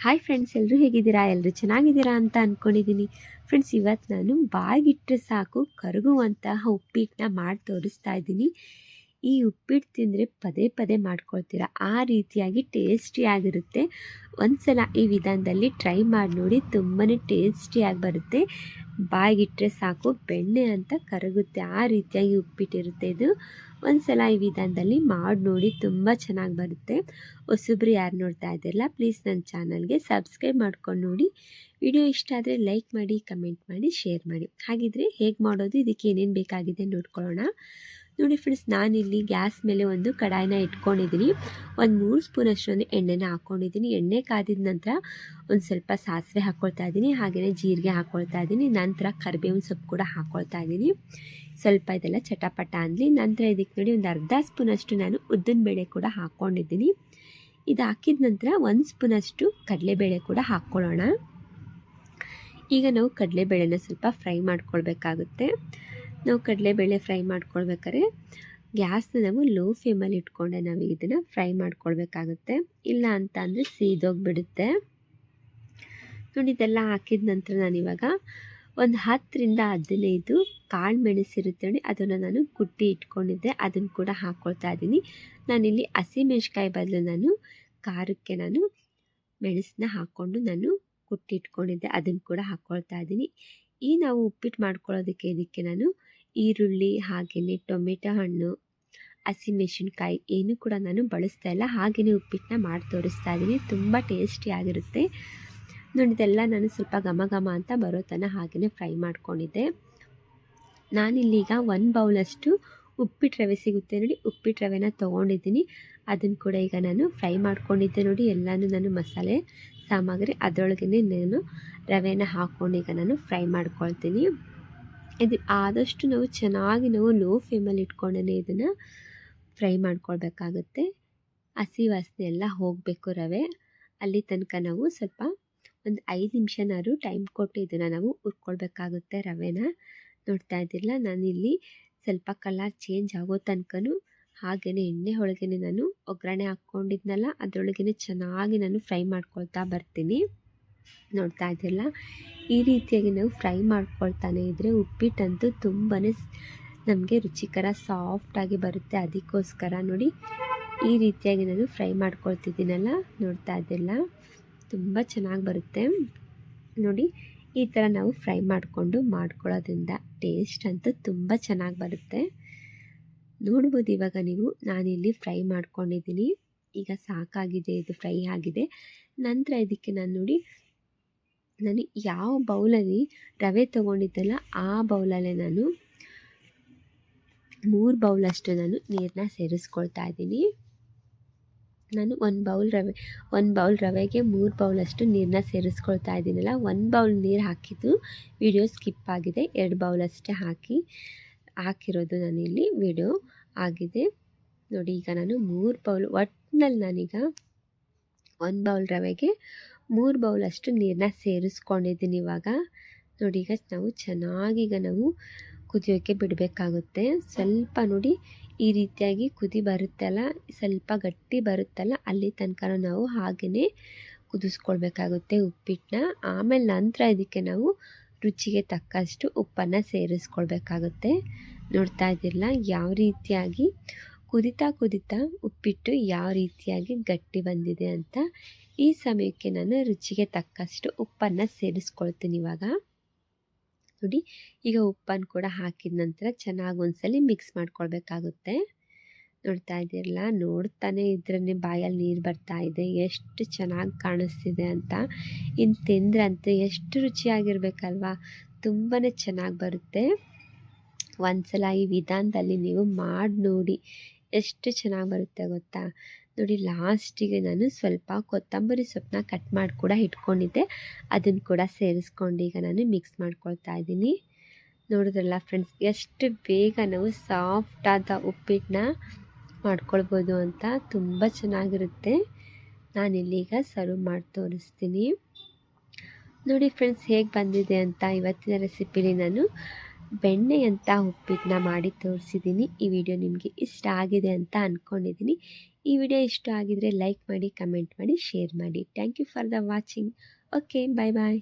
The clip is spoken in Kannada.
ಹಾಯ್ ಫ್ರೆಂಡ್ಸ್, ಎಲ್ಲರೂ ಹೇಗಿದ್ದೀರಾ? ಎಲ್ಲರೂ ಚೆನ್ನಾಗಿದ್ದೀರಾ ಅಂತ ಅಂದ್ಕೊಂಡಿದ್ದೀನಿ. ಫ್ರೆಂಡ್ಸ್, ಇವತ್ತು ನಾನು ಬಾಯಿಗಿಟ್ಟರೆ ಸಾಕು ಕರಗುವಂತಹ ಉಪ್ಪಿಟ್ಟನ್ನ ಮಾಡಿ ತೋರಿಸ್ತಾ ಇದ್ದೀನಿ. ಈ ಉಪ್ಪಿಟ್ಟು ತಿಂದರೆ ಪದೇ ಪದೇ ಮಾಡ್ಕೊಳ್ತೀರಾ, ಆ ರೀತಿಯಾಗಿ ಟೇಸ್ಟಿಯಾಗಿರುತ್ತೆ. ಒಂದು ಸಲ ಈ ವಿಧಾನದಲ್ಲಿ ಟ್ರೈ ಮಾಡಿ ನೋಡಿ, ತುಂಬಾ ಟೇಸ್ಟಿಯಾಗಿ ಬರುತ್ತೆ. ಬಾಯಿಗಿಟ್ಟರೆ ಸಾಕು ಬೆಣ್ಣೆ ಅಂತ ಕರಗುತ್ತೆ, ಆ ರೀತಿಯಾಗಿ ಉಪ್ಪಿಟ್ಟಿರುತ್ತೆ ಇದು. ಒಂದು ಸಲ ಈ ವಿಧಾನದಲ್ಲಿ ಮಾಡಿ ನೋಡಿ, ತುಂಬ ಚೆನ್ನಾಗಿ ಬರುತ್ತೆ. ಹೊಸಬ್ರು ಯಾರು ನೋಡ್ತಾ ಇದ್ದಿರಲ್ಲ, ಪ್ಲೀಸ್ ನನ್ನ ಚಾನಲ್ಗೆ ಸಬ್ಸ್ಕ್ರೈಬ್ ಮಾಡ್ಕೊಂಡು ನೋಡಿ. ವಿಡಿಯೋ ಇಷ್ಟ ಆದರೆ ಲೈಕ್ ಮಾಡಿ, ಕಮೆಂಟ್ ಮಾಡಿ, ಶೇರ್ ಮಾಡಿ. ಹಾಗಿದ್ರೆ ಹೇಗೆ ಮಾಡೋದು, ಇದಕ್ಕೆ ಏನೇನು ಬೇಕಾಗಿದೆ ನೋಡ್ಕೊಳ್ಳೋಣ. ನೋಡಿ ಫ್ರೆಂಡ್ಸ್, ನಾನಿಲ್ಲಿ ಗ್ಯಾಸ್ ಮೇಲೆ ಒಂದು ಕಡಾಯಿನ ಇಟ್ಕೊಂಡಿದ್ದೀನಿ. ಒಂದು 3 ಸ್ಪೂನಷ್ಟು ಎಣ್ಣೆನ ಹಾಕ್ಕೊಂಡಿದ್ದೀನಿ. ಎಣ್ಣೆ ಕಾದಿದ ನಂತರ ಒಂದು ಸ್ವಲ್ಪ ಸಾಸಿವೆ ಹಾಕ್ಕೊಳ್ತಾ ಇದ್ದೀನಿ, ಹಾಗೆಯೇ ಜೀರಿಗೆ ಹಾಕ್ಕೊಳ್ತಾ ಇದ್ದೀನಿ. ನಂತರ ಕರಿಬೇವಿನ ಸೊಪ್ಪು ಕೂಡ ಹಾಕ್ಕೊಳ್ತಾ ಇದ್ದೀನಿ. ಸ್ವಲ್ಪ ಇದೆಲ್ಲ ಚಟಪಟ ಅಂದಲಿ ನಂತರ ಇದಕ್ಕೆ ನೋಡಿ ಒಂದು ಅರ್ಧ ಸ್ಪೂನಷ್ಟು ನಾನು ಉದ್ದಿನಬೇಳೆ ಕೂಡ ಹಾಕ್ಕೊಂಡಿದ್ದೀನಿ. ಇದು ಹಾಕಿದ ನಂತರ 1 ಸ್ಪೂನಷ್ಟು ಕಡಲೆಬೇಳೆ ಕೂಡ ಹಾಕ್ಕೊಳ್ಳೋಣ. ಈಗ ನಾವು ಕಡಲೆಬೇಳೆನ ಸ್ವಲ್ಪ ಫ್ರೈ ಮಾಡ್ಕೊಳ್ಬೇಕಾಗುತ್ತೆ. ನಾವು ಕಡಲೆಬೇಳೆ ಫ್ರೈ ಮಾಡ್ಕೊಳ್ಬೇಕಾದ್ರೆ ಗ್ಯಾಸ್ನ ನಾವು ಲೋ ಫ್ಲೇಮಲ್ಲಿ ಇಟ್ಕೊಂಡೆ ನಾವು ಇದನ್ನು ಫ್ರೈ ಮಾಡ್ಕೊಳ್ಬೇಕಾಗುತ್ತೆ, ಇಲ್ಲ ಅಂತ ಅಂದರೆ ಸೀದೋಗಿಬಿಡುತ್ತೆ. ನೋಡಿ, ಇದೆಲ್ಲ ಹಾಕಿದ ನಂತರ ನಾನಿವಾಗ ಒಂದು 10ರಿಂದ 15 ಕಾಳು ಮೆಣಸಿರುತ್ತೆ ನೋಡಿ, ಅದನ್ನು ನಾನು ಕುಟ್ಟಿ ಇಟ್ಕೊಂಡಿದ್ದೆ, ಅದನ್ನು ಕೂಡ ಹಾಕ್ಕೊಳ್ತಾ ಇದ್ದೀನಿ. ನಾನಿಲ್ಲಿ ಹಸಿಮೆಣ್ಸಿಕಾಯಿ ಬದಲು ನಾನು ಖಾರಕ್ಕೆ ನಾನು ಮೆಣಸನ್ನ ಹಾಕ್ಕೊಂಡು ನಾನು ಕುಟ್ಟಿ ಇಟ್ಕೊಂಡಿದ್ದೆ, ಅದನ್ನು ಕೂಡ ಹಾಕ್ಕೊಳ್ತಾ ಇದ್ದೀನಿ. ಈ ನಾವು ಉಪ್ಪಿಟ್ಟು ಮಾಡ್ಕೊಳ್ಳೋದಕ್ಕೆ ಇದಕ್ಕೆ ನಾನು ಈರುಳ್ಳಿ ಹಾಗೆಯೇ ಟೊಮೆಟೊ ಹಣ್ಣು, ಹಸಿಮೆಣಸಿನ್ಕಾಯಿ ಏನು ಕೂಡ ನಾನು ಬಳಸ್ತಾ ಇಲ್ಲ, ಹಾಗೆಯೇ ಉಪ್ಪಿಟ್ಟನ್ನ ಮಾಡಿ ತೋರಿಸ್ತಾ ಇದ್ದೀನಿ. ತುಂಬ ಟೇಸ್ಟಿಯಾಗಿರುತ್ತೆ ನೋಡಿ. ಇದೆಲ್ಲ ನಾನು ಸ್ವಲ್ಪ ಘಮ ಘಮ ಅಂತ ಬರೋ ತನಕ ಹಾಗೆಯೇ ಫ್ರೈ ಮಾಡ್ಕೊಂಡಿದ್ದೆ. ನಾನಿಲ್ಲೀಗ 1 ಬೌಲಷ್ಟು ಉಪ್ಪಿಟ್ಟು ರವೆ ಸಿಗುತ್ತೆ ನೋಡಿ, ಉಪ್ಪಿಟ್ಟು ರವೆನ ತೊಗೊಂಡಿದ್ದೀನಿ. ಅದನ್ನು ಕೂಡ ಈಗ ನಾನು ಫ್ರೈ ಮಾಡ್ಕೊಂಡಿದ್ದೆ ನೋಡಿ. ಎಲ್ಲನೂ ನಾನು ಮಸಾಲೆ ಸಾಮಗ್ರಿ ಅದರೊಳಗೇ ನಾನು ರವೆನ ಹಾಕ್ಕೊಂಡು ಈಗ ನಾನು ಫ್ರೈ ಮಾಡ್ಕೊಳ್ತೀನಿ. ಇದು ಆದಷ್ಟು ನಾವು ಚೆನ್ನಾಗಿ ನಾವು ಲೋ ಫ್ಲೇಮಲ್ಲಿ ಇಟ್ಕೊಂಡೇ ಇದನ್ನು ಫ್ರೈ ಮಾಡ್ಕೊಳ್ಬೇಕಾಗುತ್ತೆ. ಹಸಿ ವಾಸನೆ ಎಲ್ಲ ಹೋಗಬೇಕು ರವೆ, ಅಲ್ಲಿ ತನಕ ನಾವು ಸ್ವಲ್ಪ ಒಂದು 5 ನಿಮಿಷನಾದ್ರು ಟೈಮ್ ಕೊಟ್ಟು ಇದನ್ನು ನಾವು ಹುರ್ಕೊಳ್ಬೇಕಾಗುತ್ತೆ ರವೆನ. ನೋಡ್ತಾ ಇದ್ದಿರಲ್ಲ, ನಾನಿಲ್ಲಿ ಸ್ವಲ್ಪ ಕಲರ್ ಚೇಂಜ್ ಆಗೋ ತನಕನೂ ಹಾಗೆಯೇ ಎಣ್ಣೆ ಒಳಗೇ ನಾನು ಒಗ್ಗರಣೆ ಹಾಕ್ಕೊಂಡಿದ್ನಲ್ಲ, ಅದರೊಳಗೇ ಚೆನ್ನಾಗಿ ನಾನು ಫ್ರೈ ಮಾಡ್ಕೊಳ್ತಾ ಬರ್ತೀನಿ. ನೋಡ್ತಾ ಇದ್ದಿರಲ್ಲ, ಈ ರೀತಿಯಾಗಿ ನಾವು ಫ್ರೈ ಮಾಡ್ಕೊಳ್ತಾನೆ ಇದ್ದರೆ ಉಪ್ಪಿಟ್ಟಂತೂ ತುಂಬಾ ನಮಗೆ ರುಚಿಕರ ಸಾಫ್ಟಾಗಿ ಬರುತ್ತೆ. ಅದಕ್ಕೋಸ್ಕರ ನೋಡಿ, ಈ ರೀತಿಯಾಗಿ ನಾನು ಫ್ರೈ ಮಾಡ್ಕೊಳ್ತಿದ್ದೀನಲ್ಲ, ನೋಡ್ತಾ ಇದ್ದಿರಲ್ಲ, ತುಂಬ ಚೆನ್ನಾಗಿ ಬರುತ್ತೆ ನೋಡಿ. ಈ ಥರ ನಾವು ಫ್ರೈ ಮಾಡ್ಕೊಳ್ಳೋದ್ರಿಂದ ಟೇಸ್ಟ್ ಅಂತೂ ತುಂಬ ಚೆನ್ನಾಗಿ ಬರುತ್ತೆ. ನೋಡ್ಬೋದು ಇವಾಗ ನೀವು, ನಾನಿಲ್ಲಿ ಫ್ರೈ ಮಾಡ್ಕೊಂಡಿದ್ದೀನಿ. ಈಗ ಸಾಕಾಗಿದೆ, ಇದು ಫ್ರೈ ಆಗಿದೆ. ನಂತರ ಇದಕ್ಕೆ ನಾನು ಯಾವ ಬೌಲಲ್ಲಿ ರವೆ ತೊಗೊಂಡಿದ್ದಲ್ಲ, ಆ ಬೌಲಲ್ಲೇ ನಾನು 3 ಬೌಲಷ್ಟು ನಾನು ನೀರನ್ನ ಸೇರಿಸ್ಕೊಳ್ತಾ ಇದ್ದೀನಿ. ನಾನು 1 ಬೌಲ್ ರವೆಗೆ 3 ಬೌಲಷ್ಟು ನೀರನ್ನ ಸೇರಿಸ್ಕೊಳ್ತಾ ಇದ್ದೀನಲ್ಲ. 1 ಬೌಲ್ ನೀರು ಹಾಕಿದ್ದು ವಿಡಿಯೋ ಸ್ಕಿಪ್ ಆಗಿದೆ, 2 ಬೌಲಷ್ಟೇ ಹಾಕಿರೋದು ನಾನಿಲ್ಲಿ ವಿಡಿಯೋ ಆಗಿದೆ ನೋಡಿ. ಈಗ ನಾನು 3 ಬೌಲ್ ಒಟ್ಟಿನಲ್ಲಿ ನಾನೀಗ 1 ಬೌಲ್ ರವೆಗೆ 3 ಬೌಲಷ್ಟು ನೀರನ್ನ ಸೇರಿಸ್ಕೊಂಡಿದ್ದೀನಿ. ಇವಾಗ ನೋಡಿ, ಈಗ ನಾವು ಚೆನ್ನಾಗಿ ನಾವು ಕುದಿಯೋಕ್ಕೆ ಬಿಡಬೇಕಾಗುತ್ತೆ. ಸ್ವಲ್ಪ ನೋಡಿ, ಈ ರೀತಿಯಾಗಿ ಕುದಿ ಬರುತ್ತಲ್ಲ, ಸ್ವಲ್ಪ ಗಟ್ಟಿ ಬರುತ್ತಲ್ಲ, ಅಲ್ಲಿ ತನಕ ನಾವು ಹಾಗೆಯೇ ಕುದಿಸ್ಕೊಳ್ಬೇಕಾಗುತ್ತೆ ಉಪ್ಪಿಟ್ಟನ್ನ. ಆಮೇಲೆ ನಂತರ ಇದಕ್ಕೆ ನಾವು ರುಚಿಗೆ ತಕ್ಕಷ್ಟು ಉಪ್ಪನ್ನು ಸೇರಿಸ್ಕೊಳ್ಬೇಕಾಗುತ್ತೆ. ನೋಡ್ತಾ ಇದ್ದಿರಲ್ಲ, ಯಾವ ರೀತಿಯಾಗಿ ಕುದಿತಾ ಉಪ್ಪಿಟ್ಟು ಯಾವ ರೀತಿಯಾಗಿ ಗಟ್ಟಿ ಬಂದಿದೆ ಅಂತ. ಈ ಸಮಯಕ್ಕೆ ನಾನು ರುಚಿಗೆ ತಕ್ಕಷ್ಟು ಉಪ್ಪನ್ನು ಸೇರಿಸ್ಕೊಳ್ತೀನಿ ಇವಾಗ ನೋಡಿ. ಈಗ ಉಪ್ಪನ್ನು ಕೂಡ ಹಾಕಿದ ನಂತರ ಚೆನ್ನಾಗಿ ಒಂದ್ಸಲಿ ಮಿಕ್ಸ್ ಮಾಡ್ಕೊಳ್ಬೇಕಾಗುತ್ತೆ. ನೋಡ್ತಾ ಇದ್ದೀರಲ್ಲ, ನೋಡ್ತಾನೆ ಇದ್ರೇ ಬಾಯಲ್ಲಿ ನೀರು ಬರ್ತಾ ಇದೆ, ಎಷ್ಟು ಚೆನ್ನಾಗಿ ಕಾಣಿಸ್ತಿದೆ ಅಂತ. ಇನ್ನು ತಿಂದ್ರಂತೂ ಎಷ್ಟು ರುಚಿಯಾಗಿರ್ಬೇಕಲ್ವಾ, ತುಂಬಾ ಚೆನ್ನಾಗಿ ಬರುತ್ತೆ. ಒಂದ್ಸಲ ಈ ವಿಧಾನದಲ್ಲಿ ನೀವು ಮಾಡಿ ನೋಡಿ, ಎಷ್ಟು ಚೆನ್ನಾಗಿ ಬರುತ್ತೆ ಗೊತ್ತಾ. ನೋಡಿ, ಲಾಸ್ಟಿಗೆ ನಾನು ಸ್ವಲ್ಪ ಕೊತ್ತಂಬರಿ ಸೊಪ್ಪನ್ನ ಕಟ್ ಮಾಡಿ ಕೂಡ ಇಟ್ಕೊಂಡಿದ್ದೆ, ಅದನ್ನು ಕೂಡ ಸೇರಿಸ್ಕೊಂಡು ಈಗ ನಾನು ಮಿಕ್ಸ್ ಮಾಡ್ಕೊಳ್ತಾ ಇದ್ದೀನಿ. ನೋಡಿದ್ರಲ್ಲ ಫ್ರೆಂಡ್ಸ್, ಎಷ್ಟು ಬೇಗ ನಾವು ಸಾಫ್ಟಾದ ಉಪ್ಪಿಟ್ಟನ್ನ ಮಾಡ್ಕೊಳ್ಬೋದು ಅಂತ. ತುಂಬ ಚೆನ್ನಾಗಿರುತ್ತೆ. ನಾನಿಲ್ಲೀಗ ಸರ್ವ್ ಮಾಡಿ ತೋರಿಸ್ತೀನಿ ನೋಡಿ ಫ್ರೆಂಡ್ಸ್, ಹೇಗೆ ಬಂದಿದೆ ಅಂತ. ಇವತ್ತಿನ ರೆಸಿಪಿಲಿ ನಾನು ಬೆಣ್ಣೆಯಂಥ ಉಪ್ಪಿಟ್ಟನ್ನ ಮಾಡಿ ತೋರಿಸಿದ್ದೀನಿ. ಈ ವಿಡಿಯೋ ನಿಮಗೆ ಇಷ್ಟ ಆಗಿದೆ ಅಂತ ಅಂದ್ಕೊಂಡಿದ್ದೀನಿ. ಈ ವಿಡಿಯೋ ಇಷ್ಟ ಆಗಿದ್ರೆ ಲೈಕ್ ಮಾಡಿ, ಕಮೆಂಟ್ ಮಾಡಿ, ಶೇರ್ ಮಾಡಿ. Thank you for the watching. Okay, bye bye.